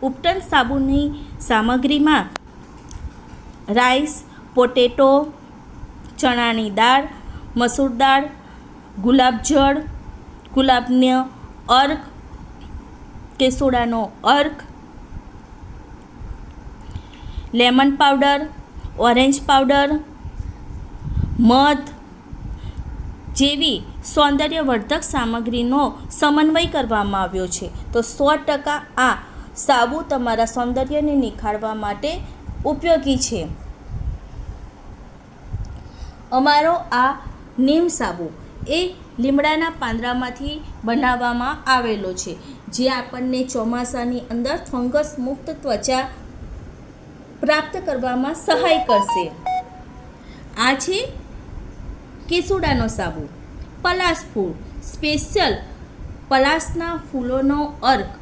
ઉપટન સાબુની સામગ્રીમાં rice, potato, ચણાની દાળ, મસૂર દાળ, ગુલાબજળ, ગુલાબનો અર્ક, કેસુડાનો અર્ક, લેમન પાવડર, ઓરેન્જ પાવડર, મધ જેવી સૌંદર્યવર્ધક સામગ્રીનો સમન્વય કરવામાં આવ્યો છે. તો 100% આ સાબુ તમારા સૌંદર્યને નિખારવા માટે ઉપયોગી છે. અમારો આ નીમ સાબુ એ લીમડાના પાંદડામાંથી બનાવવામાં આવેલો છે, જે આપણને ચોમાસાની અંદર ફંગસ મુક્ત ત્વચા પ્રાપ્ત કરવામાં સહાય કરશે. આ છે કેસુડાનો સાબુ. પલાસ ફૂલ સ્પેશિયલ પલાસના ફૂલોનો અર્ક